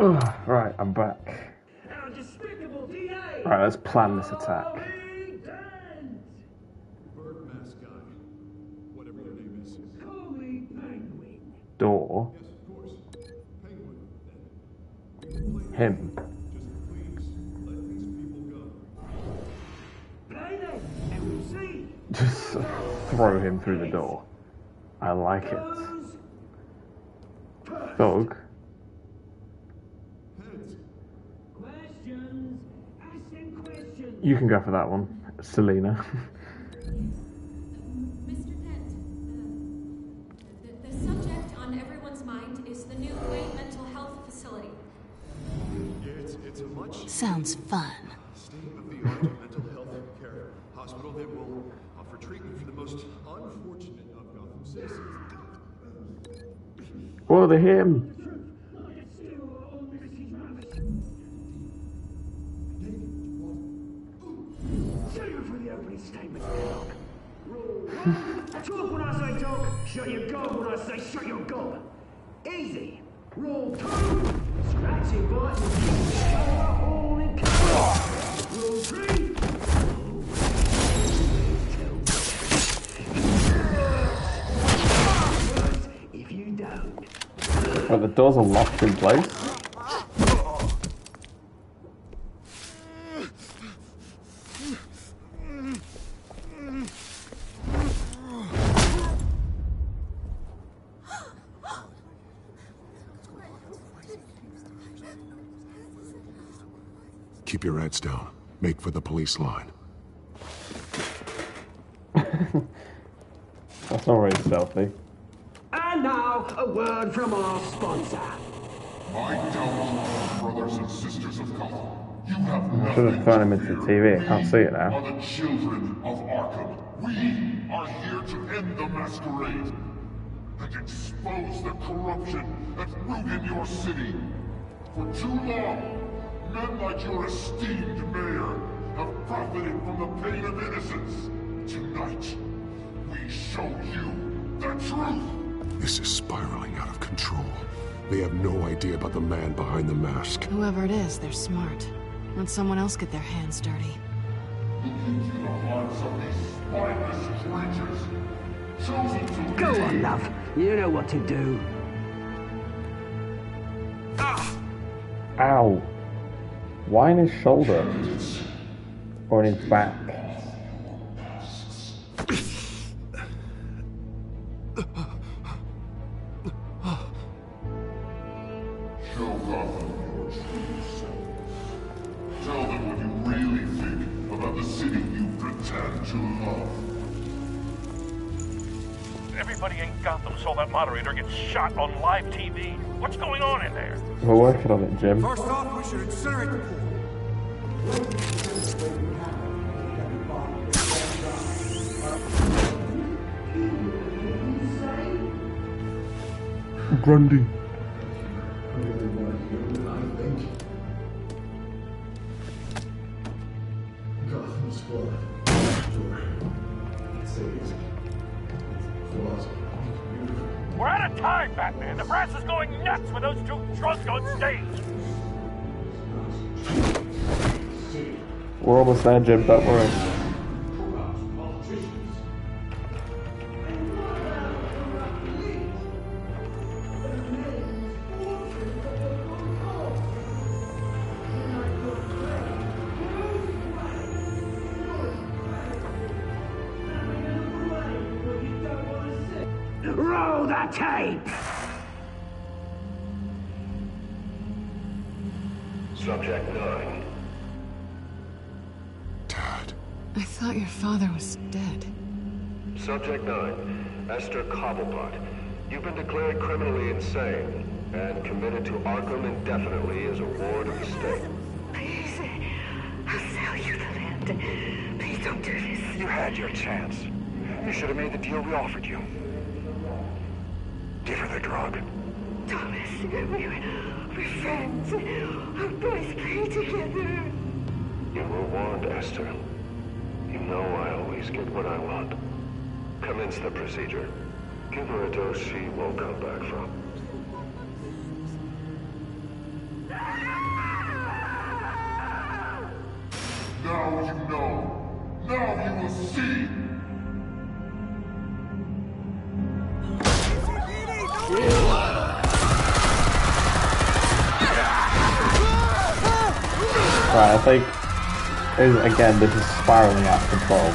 Right, I'm back. Our despicable DA! Right, let's plan this attack. Bird mask guy. Whatever your name is. Call me Penguin. Door. Yes, of course. Penguin, then. Him. Just please let these people go. Play then, and we'll see. Just throw him through the door. I like it. Thug. Questions. Ask them questions. You can go for that one, Selena. Mr. Dent, the subject on everyone's mind is the new Wayne mental health facility. Yeah, it's a much Sounds fun. state-of-the-art mental health care hospital that will offer treatment for the most unfortunate of Gotham citizens. Oh, they hit him. Shut you for the opening statement, Doc. Rule 1. Talk when I say talk. Shut your gob when I say shut your gob. Easy. Rule 2. Scratch your butt and keep the color all in color. Rule 3. If you don't. Well, the doors are locked in place. Keep your heads down. Make for the police line. That's not very stealthy. And now, a word from our sponsor. My downfall, brothers and sisters of Gotham. You have I should have thrown him into the TV. I can't see it now. are the children of Arkham. We are here to end the masquerade and expose the corruption that ruined your city. For too long, men like your esteemed mayor have profited from the pain of innocence. Tonight, we show you the truth. This is spiraling out of control. They have no idea about the man behind the mask. Whoever it is, they're smart. Let someone else get their hands dirty. Look into the hearts of these spineless creatures, chosen to Go on, love. You know what to do. Ow. Why in his shoulder? Or in his back? Show Gotham your true self. Tell them what you really think about the city you pretend to love. Everybody in Gotham saw that moderator get shot on live TV. What's going on in there? We're working on it, Jim. First off, we should incinerate the pool. Grundy. Gotham's blood. We're out of time, Batman. The brass is going nuts with those two drunks on stage. We're almost there, Jim, don't worry. Roll the tape! Subject 9. I thought your father was dead. Subject 9. Esther Cobblepot. You've been declared criminally insane and committed to Arkham indefinitely as a ward of the state. Please, I'll sell you the land. Please don't do this. You had your chance. You should have made the deal we offered you. Give her the drug. Thomas, we're friends. Our boys play together. You were warned, Esther. You know I always get what I want. Commence the procedure. Give her a dose she won't come back from. you know. Now you will see. Right, I think, again, this is spiraling out of control.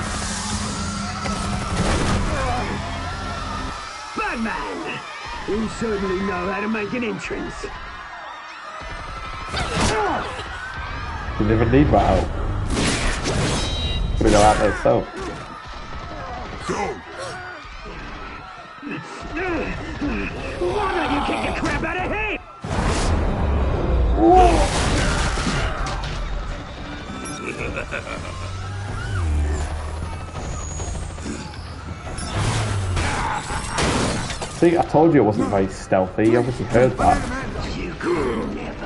Batman! You certainly know how to make an entrance. You never need my help. Gonna go out there yourself. Go! Why don't you kick the crap out of him? See, I told you it wasn't very stealthy. You obviously heard that. You could never.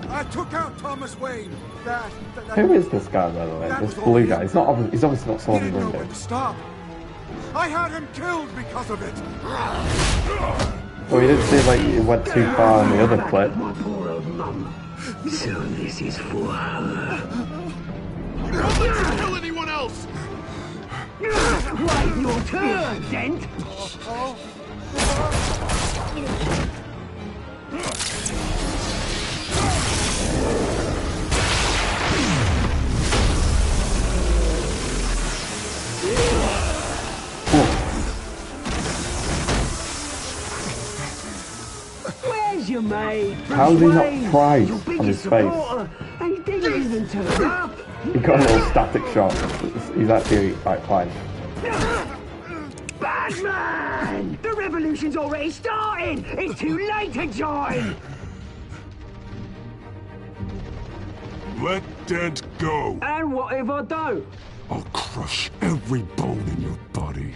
I took out Thomas Wayne. Who is this guy, by the way? This blue guy. He's obviously not someone He didn't know window. when to stop. I had him killed because of it. Well, he didn't seem like he went too far in the other clip. My poor old mum. So this is for her. You don't let him kill anyone else! Wait your turn, Dent! Where's your maid? How is he not pride on his face? And he didn't even turn up. He got a little static shot. He's actually like fine. Batman! The revolution's already started! It's too late to join! Let Dent go. And what if I don't? I'll crush every bone in your body.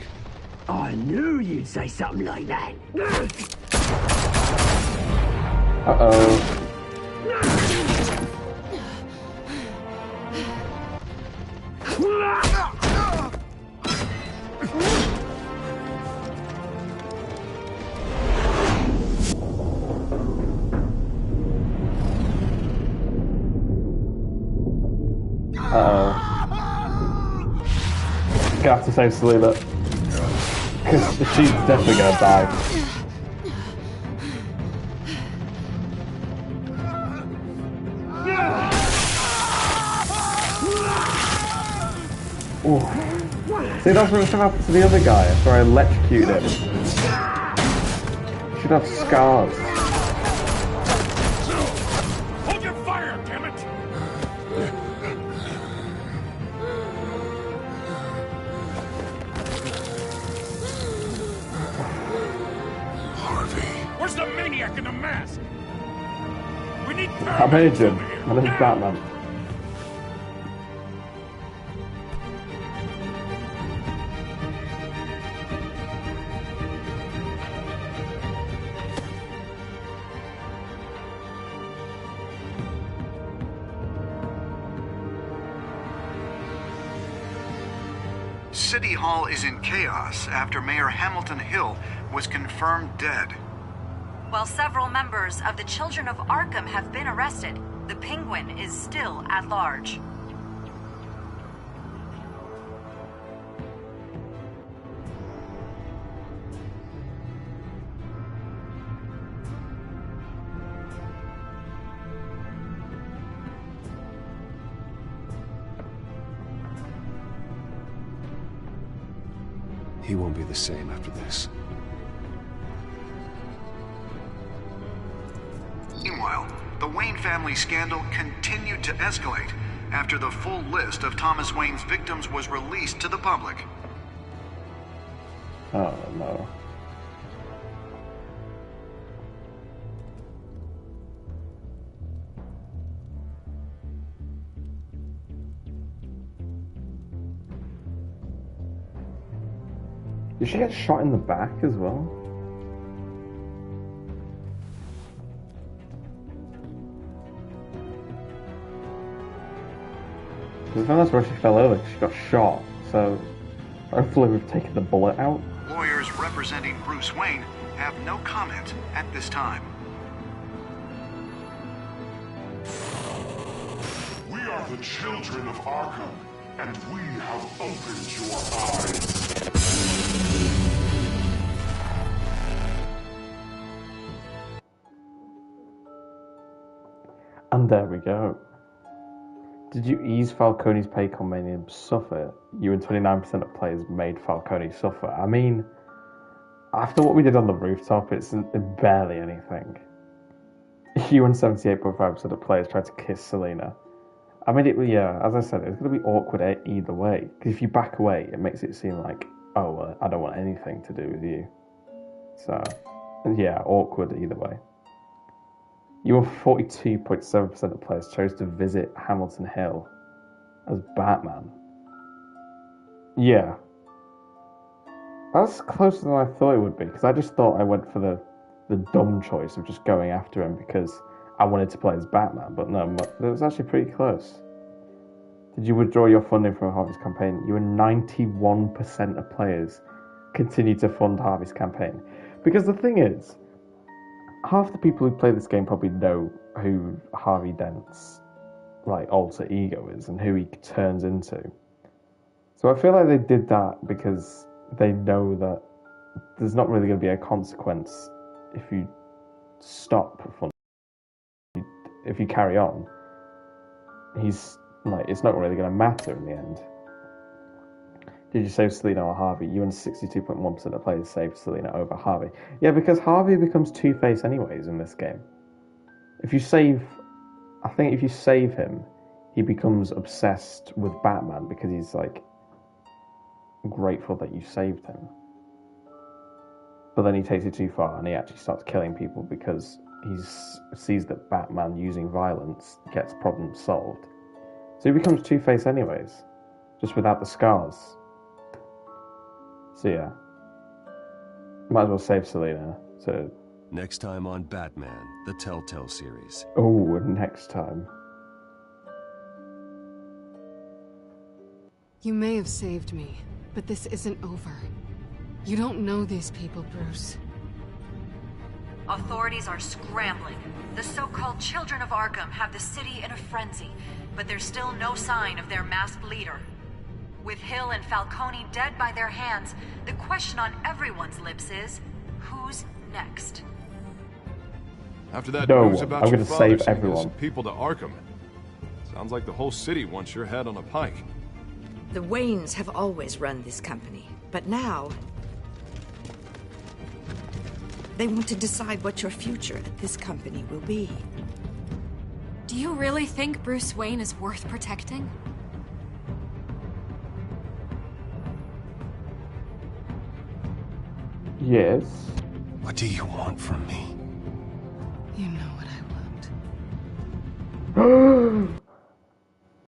I knew you'd say something like that. Uh-oh. Gonna have to save Selena. Because she's definitely gonna die. Ooh. See, that's what happened to the other guy after I electrocuted him. Should have scars. Hold your fire, damn it! Harvey. Where's the maniac in the mask? We need I'm Agent. My name's Batman. City Hall is in chaos after Mayor Hamilton Hill was confirmed dead. While several members of the Children of Arkham have been arrested, the Penguin is still at large. He won't be the same after this. Meanwhile, the Wayne family scandal continued to escalate after the full list of Thomas Wayne's victims was released to the public. Oh no. Did she get shot in the back as well? Because that's where she fell over. She got shot. So Hopefully we've taken the bullet out. Lawyers representing Bruce Wayne have no comment at this time. We are the children of Arkham, and we have opened your eyes. And there we go. Did you ease Falcone's pain made him suffer? You and 29% of players made Falcone suffer. I mean, after what we did on the rooftop, it's barely anything. You and 78.5% of players tried to kiss Selena. I mean, yeah, as I said, it's going to be awkward either way. Because if you back away, it makes it seem like, oh, well, I don't want anything to do with you. So, yeah, awkward either way. You and 42.7% of players chose to visit Hamilton Hill as Batman. Yeah. That's closer than I thought it would be, because I just thought I went for the dumb choice of just going after him because I wanted to play as Batman, but no, it was actually pretty close. Did you withdraw your funding from Harvey's campaign? You and 91% of players continue to fund Harvey's campaign. Because the thing is, half the people who play this game probably know who Harvey Dent's alter ego is and who he turns into. So I feel like they did that because they know that there's not really going to be a consequence if you stop funding. If you carry on, it's not really going to matter in the end. Did you save Selena or Harvey? You and 62.1% of players saved Selena over Harvey. Yeah, because Harvey becomes Two-Face anyways in this game. I think if you save him, he becomes obsessed with Batman because he's grateful that you saved him. But then he takes it too far and he actually starts killing people because he sees that Batman using violence gets problems solved. So he becomes Two-Face anyways, just without the scars. So yeah, might as well save Selena. So next time on Batman, the Telltale series. Oh, next time. You may have saved me, but this isn't over. You don't know these people, Bruce. Authorities are scrambling. The so-called Children of Arkham have the city in a frenzy, but there's still no sign of their masked leader. With Hill and Falcone dead by their hands, the question on everyone's lips is, who's next? After that No, news about I'm your gonna father save sending everyone. some people to Arkham, sounds like the whole city wants your head on a pike. The Waynes have always run this company, but now they want to decide what your future at this company will be. Do you really think Bruce Wayne is worth protecting? Yes. What do you want from me? You know what I want.